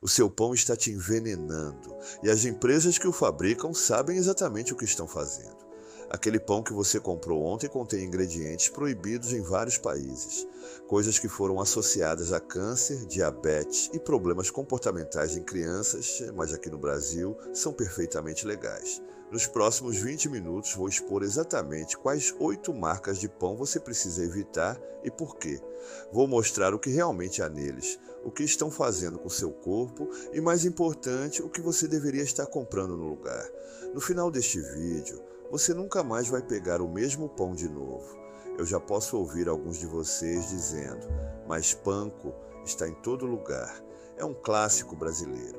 O seu pão está te envenenando e as empresas que o fabricam sabem exatamente o que estão fazendo. Aquele pão que você comprou ontem contém ingredientes proibidos em vários países, coisas que foram associadas a câncer, diabetes e problemas comportamentais em crianças, mas aqui no Brasil são perfeitamente legais. Nos próximos 20 minutos vou expor exatamente quais 8 marcas de pão você precisa evitar e por quê. Vou mostrar o que realmente há neles, o que estão fazendo com seu corpo e, mais importante, o que você deveria estar comprando no lugar. No final deste vídeo, você nunca mais vai pegar o mesmo pão de novo. Eu já posso ouvir alguns de vocês dizendo, mas panko está em todo lugar. É um clássico brasileiro.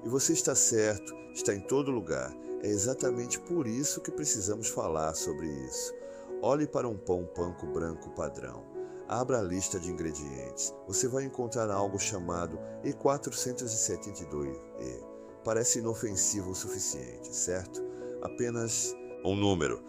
E você está certo, está em todo lugar. É exatamente por isso que precisamos falar sobre isso. Olhe para um pão panko branco padrão. Abra a lista de ingredientes. Você vai encontrar algo chamado E472E. Parece inofensivo o suficiente, certo? Apenas um número.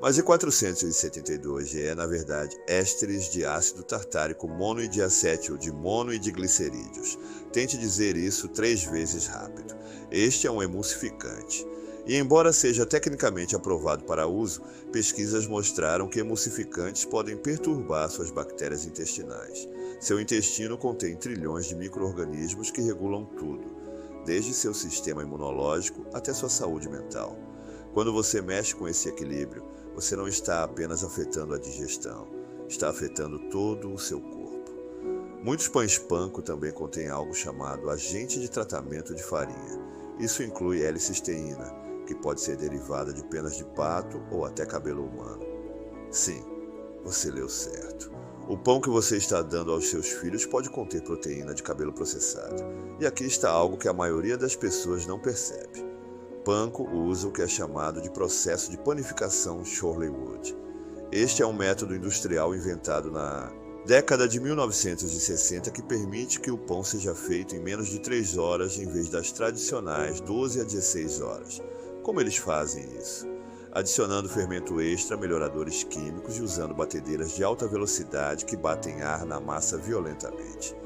Mas E472 é, na verdade, ésteres de ácido tartárico monoidiacétil de mono e de glicerídeos. Tente dizer isso 3 vezes rápido. Este é um emulsificante. E embora seja tecnicamente aprovado para uso, pesquisas mostraram que emulsificantes podem perturbar suas bactérias intestinais. Seu intestino contém trilhões de micro-organismos que regulam tudo, desde seu sistema imunológico até sua saúde mental. Quando você mexe com esse equilíbrio, você não está apenas afetando a digestão, está afetando todo o seu corpo. Muitos pães panko também contêm algo chamado agente de tratamento de farinha. Isso inclui L-cisteína, que pode ser derivada de penas de pato ou até cabelo humano. Sim, você leu certo. O pão que você está dando aos seus filhos pode conter proteína de cabelo processado. E aqui está algo que a maioria das pessoas não percebe. Panko usa o que é chamado de processo de panificação Chorleywood. Este é um método industrial inventado na década de 1960 que permite que o pão seja feito em menos de 3 horas em vez das tradicionais 12 a 16 horas. Como eles fazem isso? Adicionando fermento extra, melhoradores químicos e usando batedeiras de alta velocidade que batem ar na massa violentamente.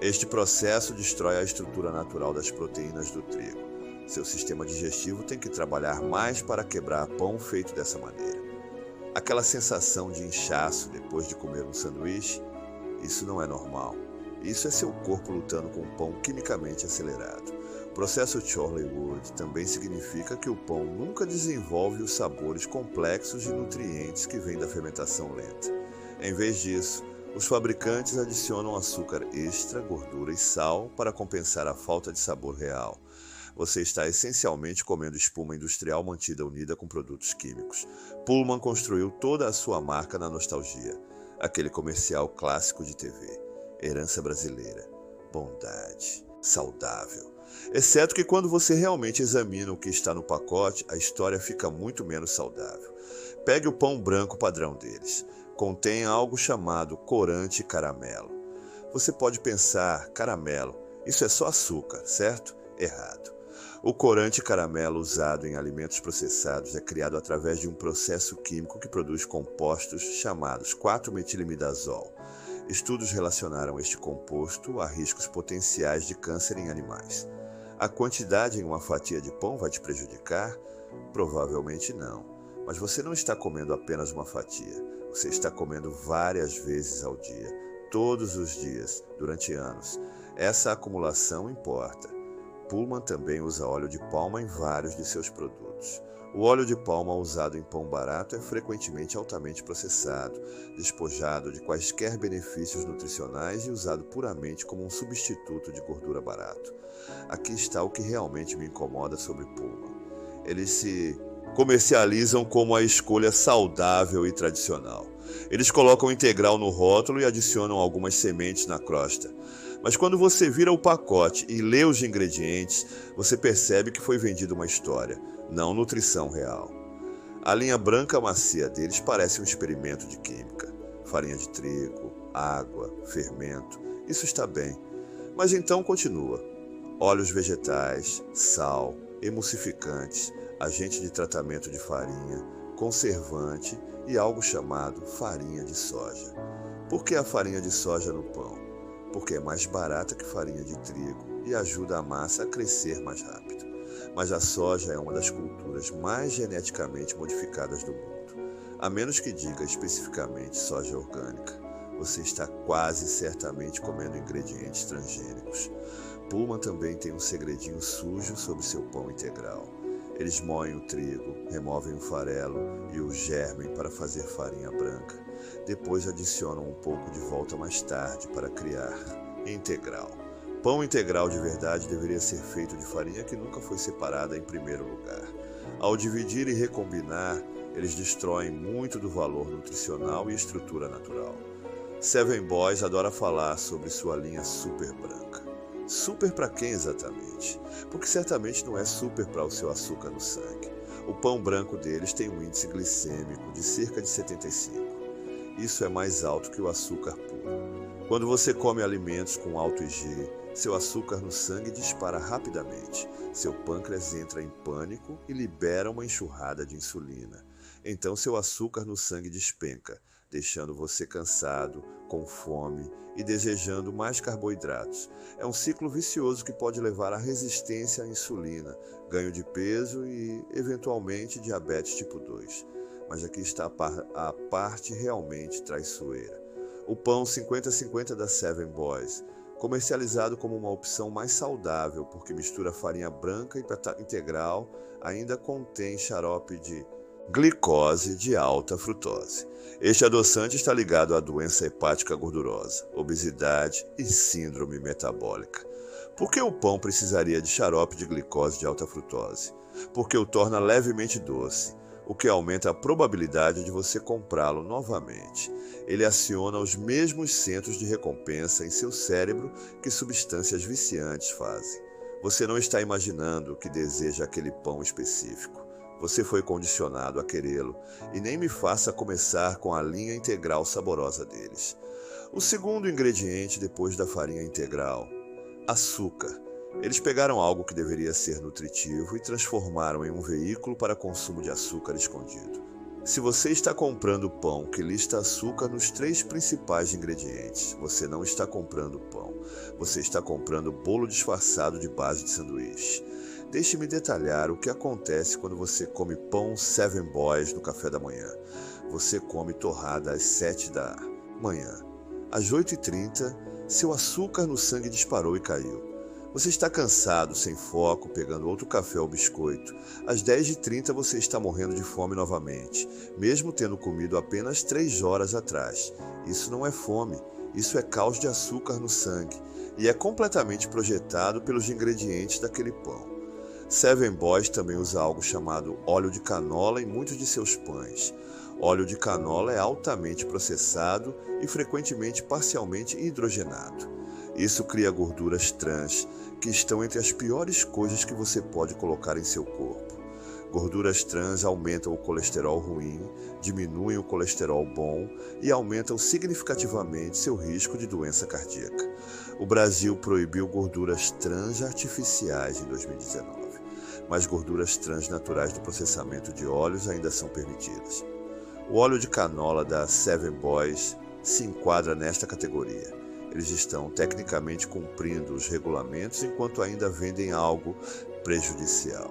Este processo destrói a estrutura natural das proteínas do trigo. Seu sistema digestivo tem que trabalhar mais para quebrar pão feito dessa maneira. Aquela sensação de inchaço depois de comer um sanduíche, isso não é normal. Isso é seu corpo lutando com um pão quimicamente acelerado. O processo Chorleywood também significa que o pão nunca desenvolve os sabores complexos de nutrientes que vêm da fermentação lenta. Em vez disso, os fabricantes adicionam açúcar extra, gordura e sal para compensar a falta de sabor real. Você está essencialmente comendo espuma industrial mantida unida com produtos químicos. Pullman construiu toda a sua marca na nostalgia. Aquele comercial clássico de TV. Herança brasileira. Bondade. Saudável. Exceto que quando você realmente examina o que está no pacote, a história fica muito menos saudável. Pegue o pão branco padrão deles. Contém algo chamado corante caramelo. Você pode pensar, caramelo, isso é só açúcar, certo? Errado. O corante caramelo usado em alimentos processados é criado através de um processo químico que produz compostos chamados 4-metilimidazol. Estudos relacionaram este composto a riscos potenciais de câncer em animais. A quantidade em uma fatia de pão vai te prejudicar? Provavelmente não. Mas você não está comendo apenas uma fatia. Você está comendo várias vezes ao dia, todos os dias, durante anos. Essa acumulação importa. Pullman também usa óleo de palma em vários de seus produtos. O óleo de palma usado em pão barato é frequentemente altamente processado, despojado de quaisquer benefícios nutricionais e usado puramente como um substituto de gordura barato. Aqui está o que realmente me incomoda sobre Pullman. Eles se comercializam como a escolha saudável e tradicional. Eles colocam integral no rótulo e adicionam algumas sementes na crosta. Mas quando você vira o pacote e lê os ingredientes, você percebe que foi vendida uma história, não nutrição real. A linha branca macia deles parece um experimento de química. Farinha de trigo, água, fermento, isso está bem. Mas então continua. Óleos vegetais, sal, emulsificantes, agente de tratamento de farinha, conservante e algo chamado farinha de soja. Por que a farinha de soja no pão? Porque é mais barata que farinha de trigo e ajuda a massa a crescer mais rápido. Mas a soja é uma das culturas mais geneticamente modificadas do mundo. A menos que diga especificamente soja orgânica, você está quase certamente comendo ingredientes transgênicos. Pullman também tem um segredinho sujo sobre seu pão integral. Eles moem o trigo, removem o farelo e o germen para fazer farinha branca. Depois adicionam um pouco de volta mais tarde para criar integral. Pão integral de verdade deveria ser feito de farinha que nunca foi separada em primeiro lugar. Ao dividir e recombinar, eles destroem muito do valor nutricional e estrutura natural. Seven Boys adora falar sobre sua linha super branca. Super para quem exatamente? Porque certamente não é super para o seu açúcar no sangue. O pão branco deles tem um índice glicêmico de cerca de 75. Isso é mais alto que o açúcar puro. Quando você come alimentos com alto IG, seu açúcar no sangue dispara rapidamente. Seu pâncreas entra em pânico e libera uma enxurrada de insulina. Então seu açúcar no sangue despenca, deixando você cansado, com fome e desejando mais carboidratos. É um ciclo vicioso que pode levar à resistência à insulina, ganho de peso e, eventualmente, diabetes tipo 2. Mas aqui está a parte realmente traiçoeira. O pão 50-50 da Seven Boys, comercializado como uma opção mais saudável porque mistura farinha branca e integral, ainda contém xarope de glicose de alta frutose. Este adoçante está ligado à doença hepática gordurosa, obesidade e síndrome metabólica. Por que o pão precisaria de xarope de glicose de alta frutose? Porque o torna levemente doce, o que aumenta a probabilidade de você comprá-lo novamente. Ele aciona os mesmos centros de recompensa em seu cérebro que substâncias viciantes fazem. Você não está imaginando que deseja aquele pão específico. Você foi condicionado a querê-lo, e nem me faça começar com a linha integral saborosa deles. O segundo ingrediente depois da farinha integral: açúcar. Eles pegaram algo que deveria ser nutritivo e transformaram em um veículo para consumo de açúcar escondido. Se você está comprando pão que lista açúcar nos 3 principais ingredientes, você não está comprando pão. Você está comprando bolo disfarçado de base de sanduíche. Deixe-me detalhar o que acontece quando você come pão Seven Boys no café da manhã. Você come torrada às 7 da manhã. Às 8h30, seu açúcar no sangue disparou e caiu. Você está cansado, sem foco, pegando outro café ou biscoito. Às 10h30 você está morrendo de fome novamente, mesmo tendo comido apenas 3 horas atrás. Isso não é fome, isso é caos de açúcar no sangue, e é completamente projetado pelos ingredientes daquele pão. Seven Boys também usa algo chamado óleo de canola em muitos de seus pães. Óleo de canola é altamente processado e frequentemente parcialmente hidrogenado. Isso cria gorduras trans, que estão entre as piores coisas que você pode colocar em seu corpo. Gorduras trans aumentam o colesterol ruim, diminuem o colesterol bom e aumentam significativamente seu risco de doença cardíaca. O Brasil proibiu gorduras trans artificiais em 2019, mas gorduras trans naturais do processamento de óleos ainda são permitidas. O óleo de canola da Seven Boys se enquadra nesta categoria. Eles estão tecnicamente cumprindo os regulamentos enquanto ainda vendem algo prejudicial.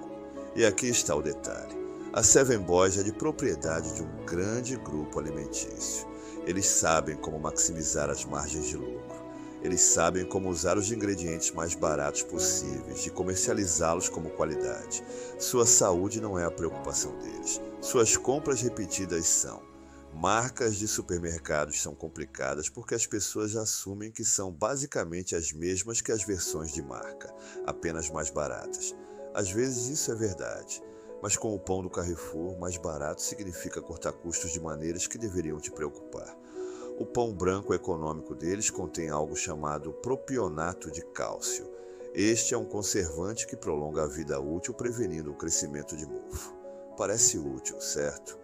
E aqui está o detalhe. A Seven Boys é de propriedade de um grande grupo alimentício. Eles sabem como maximizar as margens de lucro. Eles sabem como usar os ingredientes mais baratos possíveis e comercializá-los como qualidade. Sua saúde não é a preocupação deles. Suas compras repetidas são. Marcas de supermercados são complicadas porque as pessoas assumem que são basicamente as mesmas que as versões de marca, apenas mais baratas. Às vezes isso é verdade, mas com o pão do Carrefour, mais barato significa cortar custos de maneiras que deveriam te preocupar. O pão branco econômico deles contém algo chamado propionato de cálcio. Este é um conservante que prolonga a vida útil, prevenindo o crescimento de mofo. Parece útil, certo?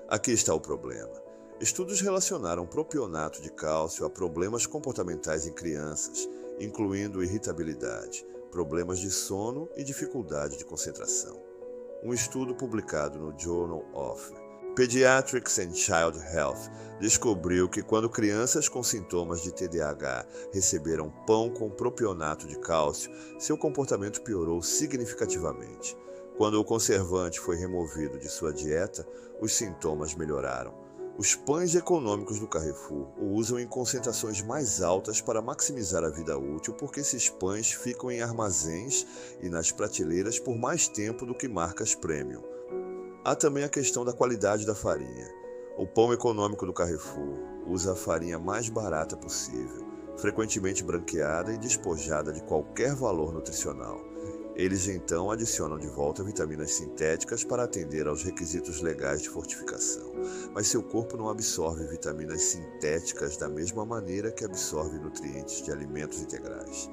Aqui está o problema. Estudos relacionaram propionato de cálcio a problemas comportamentais em crianças, incluindo irritabilidade, problemas de sono e dificuldade de concentração. Um estudo publicado no Journal of Pediatrics and Child Health descobriu que quando crianças com sintomas de TDAH receberam pão com propionato de cálcio, seu comportamento piorou significativamente. Quando o conservante foi removido de sua dieta, os sintomas melhoraram. Os pães econômicos do Carrefour o usam em concentrações mais altas para maximizar a vida útil, porque esses pães ficam em armazéns e nas prateleiras por mais tempo do que marcas premium. Há também a questão da qualidade da farinha. O pão econômico do Carrefour usa a farinha mais barata possível, frequentemente branqueada e despojada de qualquer valor nutricional. Eles então adicionam de volta vitaminas sintéticas para atender aos requisitos legais de fortificação, mas seu corpo não absorve vitaminas sintéticas da mesma maneira que absorve nutrientes de alimentos integrais.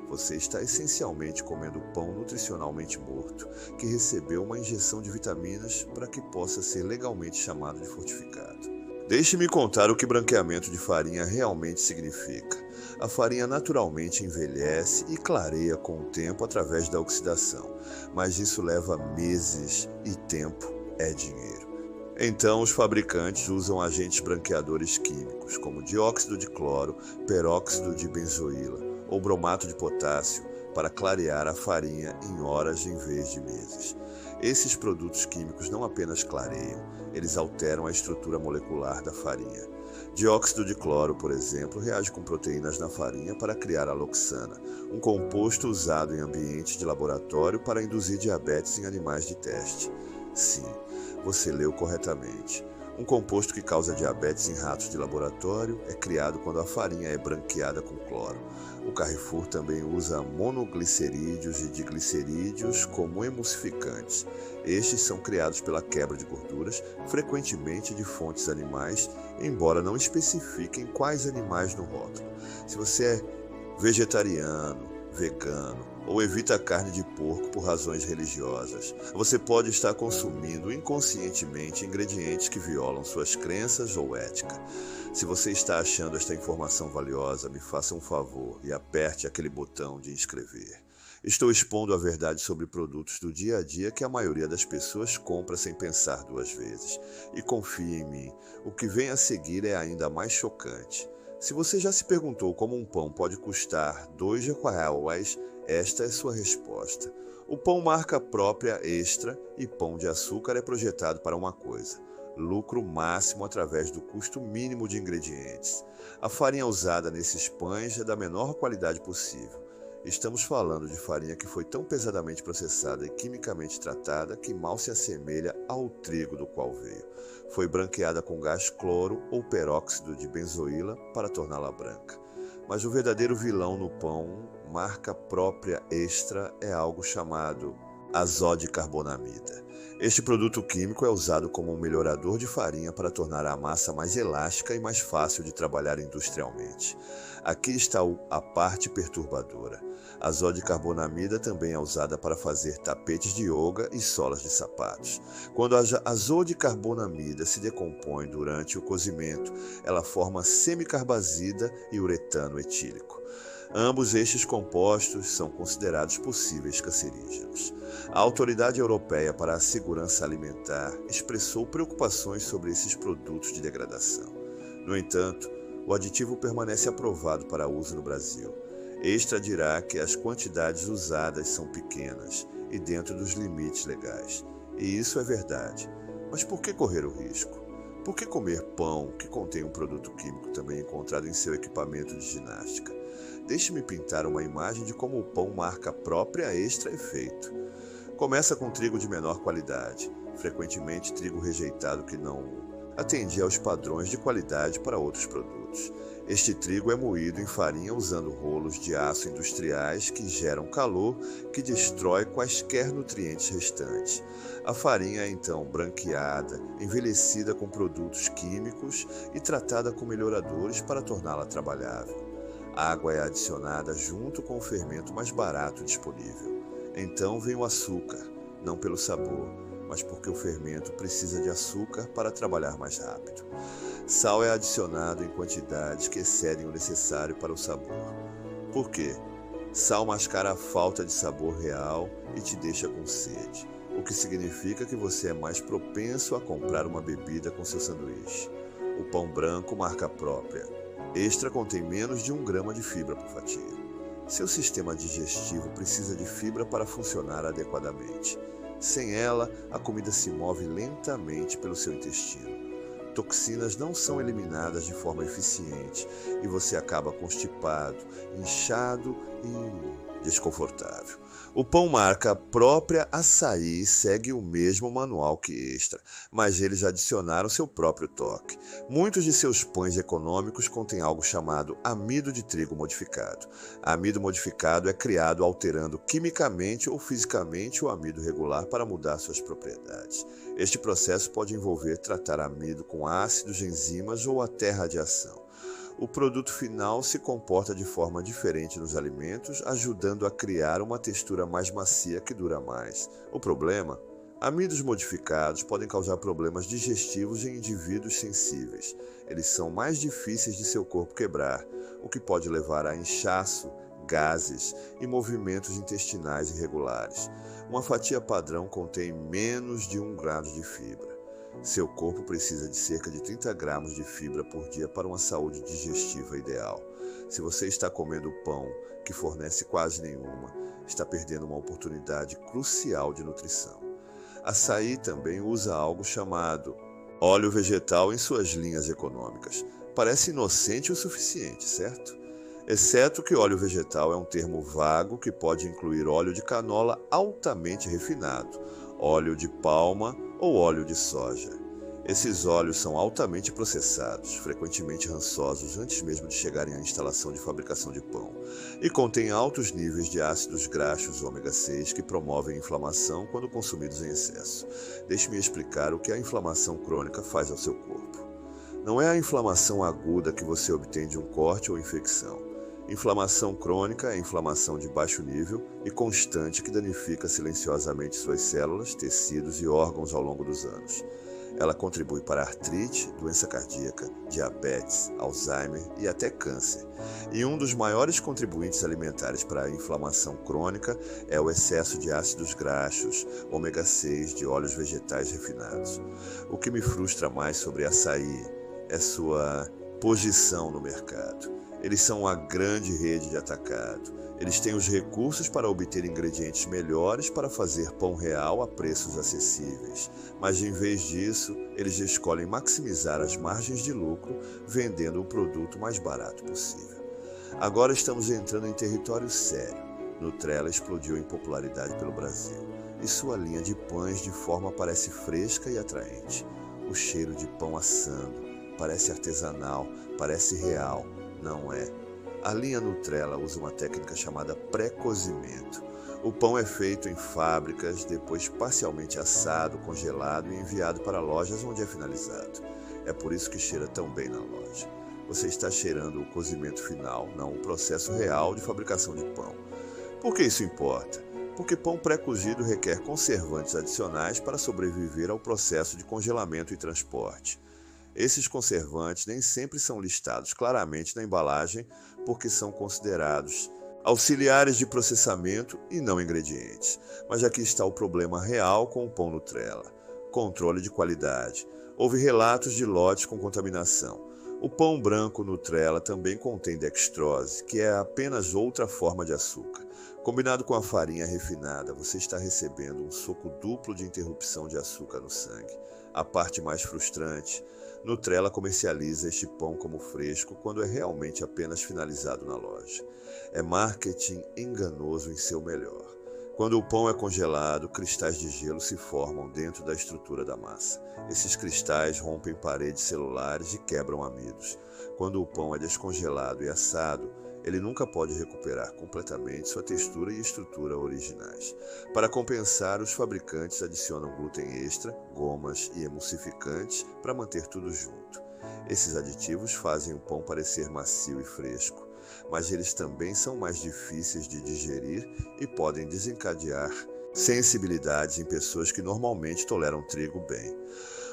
Você está essencialmente comendo pão nutricionalmente morto, que recebeu uma injeção de vitaminas para que possa ser legalmente chamado de fortificado. Deixe-me contar o que branqueamento de farinha realmente significa. A farinha naturalmente envelhece e clareia com o tempo através da oxidação, mas isso leva meses e tempo é dinheiro. Então, os fabricantes usam agentes branqueadores químicos, como dióxido de cloro, peróxido de benzoíla ou bromato de potássio, para clarear a farinha em horas em vez de meses. Esses produtos químicos não apenas clareiam, eles alteram a estrutura molecular da farinha. Dióxido de cloro, por exemplo, reage com proteínas na farinha para criar aloxana, um composto usado em ambientes de laboratório para induzir diabetes em animais de teste. Sim, você leu corretamente. Um composto que causa diabetes em ratos de laboratório é criado quando a farinha é branqueada com cloro. O Carrefour também usa monoglicerídeos e diglicerídeos como emulsificantes. Estes são criados pela quebra de gorduras, frequentemente de fontes animais, embora não especifiquem quais animais no rótulo. Se você é vegetariano, vegano ou evita a carne de porco por razões religiosas, você pode estar consumindo inconscientemente ingredientes que violam suas crenças ou ética. Se você está achando esta informação valiosa, me faça um favor e aperte aquele botão de inscrever. Estou expondo a verdade sobre produtos do dia a dia que a maioria das pessoas compra sem pensar duas vezes. E confie em mim, o que vem a seguir é ainda mais chocante. Se você já se perguntou como um pão pode custar R$2, esta é sua resposta. O pão marca própria Extra e Pão de Açúcar é projetado para uma coisa: lucro máximo através do custo mínimo de ingredientes. A farinha usada nesses pães é da menor qualidade possível. Estamos falando de farinha que foi tão pesadamente processada e quimicamente tratada que mal se assemelha ao trigo do qual veio. Foi branqueada com gás cloro ou peróxido de benzoíla para torná-la branca. Mas o verdadeiro vilão no pão, marca própria Extra, é algo chamado azodicarbonamida. Este produto químico é usado como um melhorador de farinha para tornar a massa mais elástica e mais fácil de trabalhar industrialmente. Aqui está a parte perturbadora. A azodicarbonamida também é usada para fazer tapetes de yoga e solas de sapatos. Quando a azodicarbonamida se decompõe durante o cozimento, ela forma semicarbazida e uretano etílico. Ambos estes compostos são considerados possíveis cancerígenos. A Autoridade Europeia para a Segurança Alimentar expressou preocupações sobre esses produtos de degradação. No entanto, o aditivo permanece aprovado para uso no Brasil. Extra dirá que as quantidades usadas são pequenas e dentro dos limites legais. E isso é verdade. Mas por que correr o risco? Por que comer pão que contém um produto químico também encontrado em seu equipamento de ginástica? Deixe-me pintar uma imagem de como o pão marca própria Extra é feito. Começa com trigo de menor qualidade, frequentemente trigo rejeitado que não atendia aos padrões de qualidade para outros produtos. Este trigo é moído em farinha usando rolos de aço industriais que geram calor que destrói quaisquer nutrientes restantes. A farinha é então branqueada, envelhecida com produtos químicos e tratada com melhoradores para torná-la trabalhável. Água é adicionada junto com o fermento mais barato disponível. Então vem o açúcar, não pelo sabor, mas porque o fermento precisa de açúcar para trabalhar mais rápido. Sal é adicionado em quantidades que excedem o necessário para o sabor. Por quê? Sal mascara a falta de sabor real e te deixa com sede. o que significa que você é mais propenso a comprar uma bebida com seu sanduíche. O pão branco, marca própria. Extra contém menos de 1 grama de fibra por fatia. Seu sistema digestivo precisa de fibra para funcionar adequadamente. Sem ela, a comida se move lentamente pelo seu intestino. Toxinas não são eliminadas de forma eficiente e você acaba constipado, inchado e desconfortável. O pão marca própria Açaí segue o mesmo manual que Extra, mas eles adicionaram seu próprio toque. Muitos de seus pães econômicos contêm algo chamado amido de trigo modificado. Amido modificado é criado alterando quimicamente ou fisicamente o amido regular para mudar suas propriedades. Este processo pode envolver tratar amido com ácidos, enzimas ou até radiação. O produto final se comporta de forma diferente nos alimentos, ajudando a criar uma textura mais macia que dura mais. O problema? Amidos modificados podem causar problemas digestivos em indivíduos sensíveis. Eles são mais difíceis de seu corpo quebrar, o que pode levar a inchaço, gases e movimentos intestinais irregulares. Uma fatia padrão contém menos de 1 grama de fibra. Seu corpo precisa de cerca de 30 gramas de fibra por dia para uma saúde digestiva ideal. Se você está comendo pão, que fornece quase nenhuma, está perdendo uma oportunidade crucial de nutrição. Açaí também usa algo chamado óleo vegetal em suas linhas econômicas. Parece inocente o suficiente, certo? Exceto que óleo vegetal é um termo vago que pode incluir óleo de canola altamente refinado, óleo de palma ou óleo de soja. Esses óleos são altamente processados, frequentemente rançosos antes mesmo de chegarem à instalação de fabricação de pão, e contêm altos níveis de ácidos graxos ômega 6 que promovem inflamação quando consumidos em excesso. Deixe-me explicar o que a inflamação crônica faz ao seu corpo. Não é a inflamação aguda que você obtém de um corte ou infecção. Inflamação crônica é inflamação de baixo nível e constante que danifica silenciosamente suas células, tecidos e órgãos ao longo dos anos. Ela contribui para artrite, doença cardíaca, diabetes, Alzheimer e até câncer. E um dos maiores contribuintes alimentares para a inflamação crônica é o excesso de ácidos graxos, ômega 6 de óleos vegetais refinados. O que me frustra mais sobre açaí é sua posição no mercado. Eles são uma grande rede de atacado. Eles têm os recursos para obter ingredientes melhores para fazer pão real a preços acessíveis. Mas, em vez disso, eles escolhem maximizar as margens de lucro, vendendo o produto mais barato possível. Agora estamos entrando em território sério. Nutella explodiu em popularidade pelo Brasil. E sua linha de pães de forma parece fresca e atraente. O cheiro de pão assando parece artesanal, parece real. Não é. A linha Nutella usa uma técnica chamada pré-cozimento. O pão é feito em fábricas, depois parcialmente assado, congelado e enviado para lojas onde é finalizado. É por isso que cheira tão bem na loja. Você está cheirando o cozimento final, não o processo real de fabricação de pão. Por que isso importa? Porque pão pré-cozido requer conservantes adicionais para sobreviver ao processo de congelamento e transporte. Esses conservantes nem sempre são listados claramente na embalagem porque são considerados auxiliares de processamento e não ingredientes. Mas aqui está o problema real com o pão Nutella: controle de qualidade. Houve relatos de lotes com contaminação. O pão branco Nutella também contém dextrose, que é apenas outra forma de açúcar. Combinado com a farinha refinada, você está recebendo um soco duplo de interrupção de açúcar no sangue. A parte mais frustrante: Nutella comercializa este pão como fresco quando é realmente apenas finalizado na loja. É marketing enganoso em seu melhor. Quando o pão é congelado, cristais de gelo se formam dentro da estrutura da massa. Esses cristais rompem paredes celulares e quebram amidos. Quando o pão é descongelado e assado, ele nunca pode recuperar completamente sua textura e estrutura originais. Para compensar, os fabricantes adicionam glúten extra, gomas e emulsificantes para manter tudo junto. Esses aditivos fazem o pão parecer macio e fresco, mas eles também são mais difíceis de digerir e podem desencadear sensibilidades em pessoas que normalmente toleram trigo bem.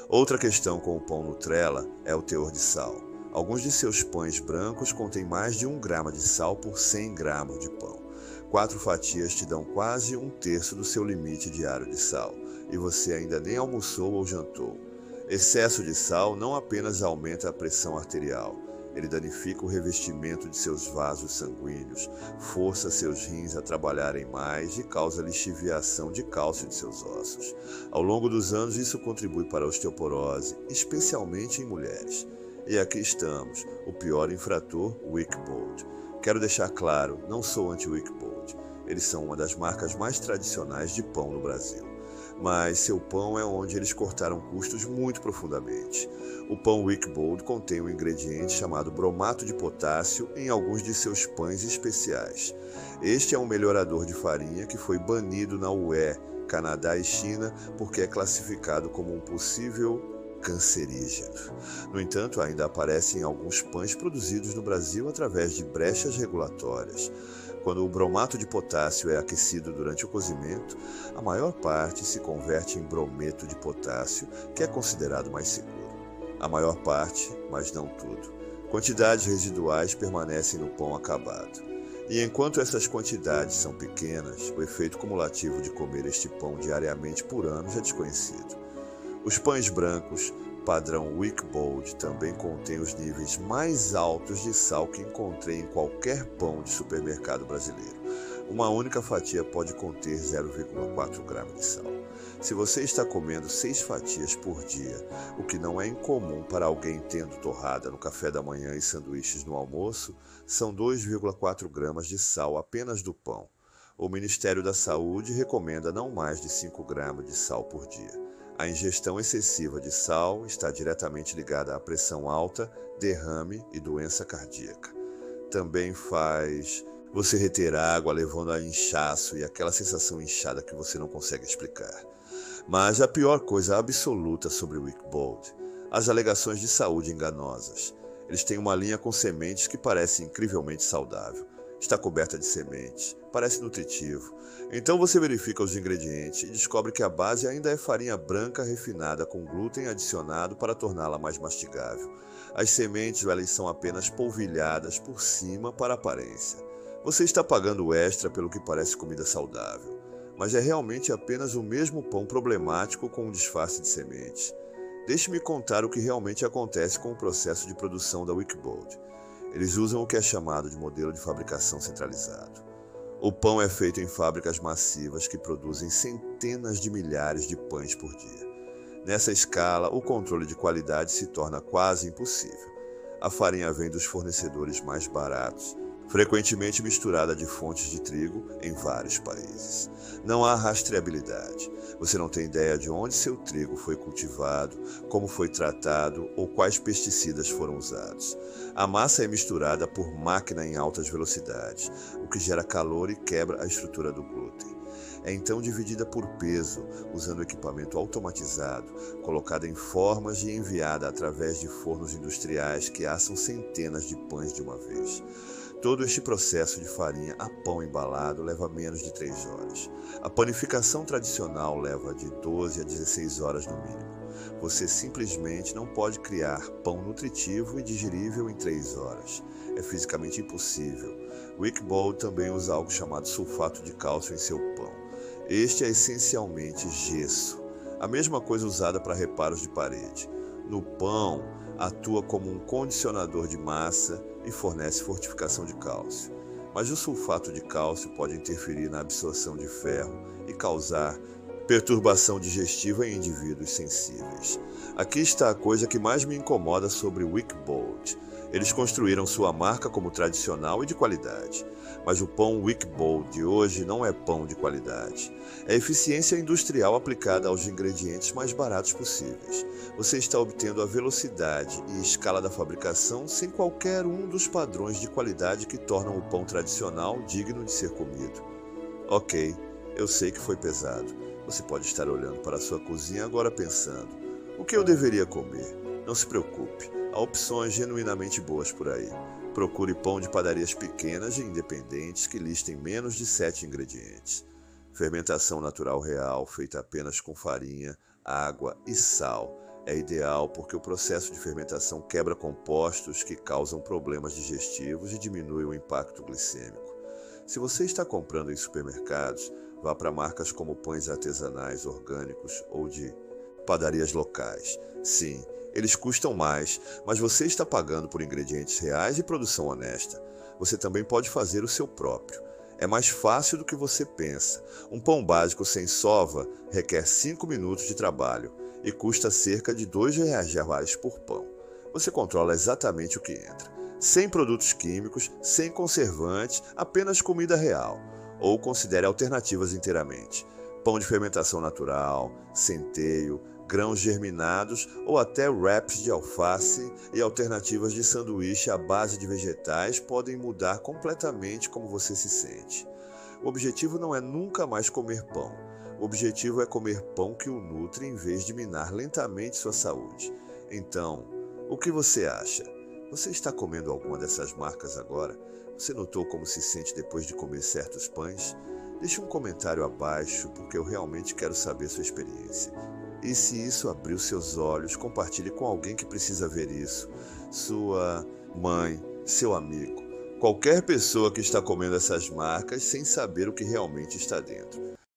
Outra questão com o pão Nutella é o teor de sal. Alguns de seus pães brancos contêm mais de 1 grama de sal por 100 gramas de pão. 4 fatias te dão quase 1/3 do seu limite diário de sal. e você ainda nem almoçou ou jantou. Excesso de sal não apenas aumenta a pressão arterial, ele danifica o revestimento de seus vasos sanguíneos, força seus rins a trabalharem mais e causa lixiviação de cálcio de seus ossos. Ao longo dos anos, isso contribui para a osteoporose, especialmente em mulheres. E aqui estamos, o pior infrator, Wickbold. Quero deixar claro, não sou anti-Wickbold. Eles são uma das marcas mais tradicionais de pão no Brasil. Mas seu pão é onde eles cortaram custos muito profundamente. O pão Wickbold contém um ingrediente chamado bromato de potássio em alguns de seus pães especiais. Este é um melhorador de farinha que foi banido na UE, Canadá e China porque é classificado como um possível cancerígeno. No entanto, ainda aparece em alguns pães produzidos no Brasil através de brechas regulatórias. Quando o bromato de potássio é aquecido durante o cozimento, a maior parte se converte em brometo de potássio, que é considerado mais seguro. A maior parte, mas não tudo. Quantidades residuais permanecem no pão acabado. E enquanto essas quantidades são pequenas, o efeito cumulativo de comer este pão diariamente por anos é desconhecido. Os pães brancos, padrão Wickbold, também contêm os níveis mais altos de sal que encontrei em qualquer pão de supermercado brasileiro. Uma única fatia pode conter 0,4 gramas de sal. Se você está comendo 6 fatias por dia, o que não é incomum para alguém tendo torrada no café da manhã e sanduíches no almoço, são 2,4 gramas de sal apenas do pão. O Ministério da Saúde recomenda não mais de 5 gramas de sal por dia. A ingestão excessiva de sal está diretamente ligada à pressão alta, derrame e doença cardíaca. Também faz você reter água, levando a inchaço e aquela sensação inchada que você não consegue explicar. Mas a pior coisa absoluta sobre o Wickbold, as alegações de saúde enganosas. Eles têm uma linha com sementes que parece incrivelmente saudável. Está coberta de sementes, parece nutritivo. Então você verifica os ingredientes e descobre que a base ainda é farinha branca refinada com glúten adicionado para torná-la mais mastigável. As sementes, elas são apenas polvilhadas por cima para a aparência. Você está pagando extra pelo que parece comida saudável, mas é realmente apenas o mesmo pão problemático com um disfarce de sementes. Deixe-me contar o que realmente acontece com o processo de produção da Wickbold. Eles usam o que é chamado de modelo de fabricação centralizado. O pão é feito em fábricas massivas que produzem centenas de milhares de pães por dia. Nessa escala, o controle de qualidade se torna quase impossível. A farinha vem dos fornecedores mais baratos, frequentemente misturada de fontes de trigo em vários países. Não há rastreabilidade. Você não tem ideia de onde seu trigo foi cultivado, como foi tratado ou quais pesticidas foram usados. A massa é misturada por máquina em altas velocidades, o que gera calor e quebra a estrutura do glúten. É então dividida por peso, usando equipamento automatizado, colocada em formas e enviada através de fornos industriais que assam centenas de pães de uma vez. Todo este processo de farinha a pão embalado leva menos de 3 horas. A panificação tradicional leva de 12 a 16 horas no mínimo. Você simplesmente não pode criar pão nutritivo e digerível em 3 horas. É fisicamente impossível. Wickbold também usa algo chamado sulfato de cálcio em seu pão. Este é essencialmente gesso, a mesma coisa usada para reparos de parede. No pão, atua como um condicionador de massa e fornece fortificação de cálcio. Mas o sulfato de cálcio pode interferir na absorção de ferro e causar perturbação digestiva em indivíduos sensíveis. Aqui está a coisa que mais me incomoda sobre Wickbold. Eles construíram sua marca como tradicional e de qualidade. Mas o pão Wickbold de hoje não é pão de qualidade. É eficiência industrial aplicada aos ingredientes mais baratos possíveis. Você está obtendo a velocidade e escala da fabricação sem qualquer um dos padrões de qualidade que tornam o pão tradicional digno de ser comido. Ok, eu sei que foi pesado. Você pode estar olhando para a sua cozinha agora pensando: o que eu deveria comer? Não se preocupe, há opções genuinamente boas por aí. Procure pão de padarias pequenas e independentes que listem menos de 7 ingredientes. Fermentação natural real, feita apenas com farinha, água e sal. É ideal porque o processo de fermentação quebra compostos que causam problemas digestivos e diminui o impacto glicêmico. Se você está comprando em supermercados, Vá para marcas como pães artesanais, orgânicos ou de padarias locais. Sim, eles custam mais, mas você está pagando por ingredientes reais e produção honesta. Você também pode fazer o seu próprio. É mais fácil do que você pensa. Um pão básico sem sova requer 5 minutos de trabalho e custa cerca de R$ 2 por pão. Você controla exatamente o que entra. Sem produtos químicos, sem conservantes, apenas comida real. Ou considere alternativas inteiramente. Pão de fermentação natural, centeio, grãos germinados ou até wraps de alface e alternativas de sanduíche à base de vegetais podem mudar completamente como você se sente. O objetivo não é nunca mais comer pão. O objetivo é comer pão que o nutre em vez de minar lentamente sua saúde. Então, o que você acha? Você está comendo alguma dessas marcas agora? Você notou como se sente depois de comer certos pães? Deixe um comentário abaixo, porque eu realmente quero saber sua experiência. E se isso abriu seus olhos, compartilhe com alguém que precisa ver isso. Sua mãe, seu amigo, qualquer pessoa que está comendo essas marcas sem saber o que realmente está dentro.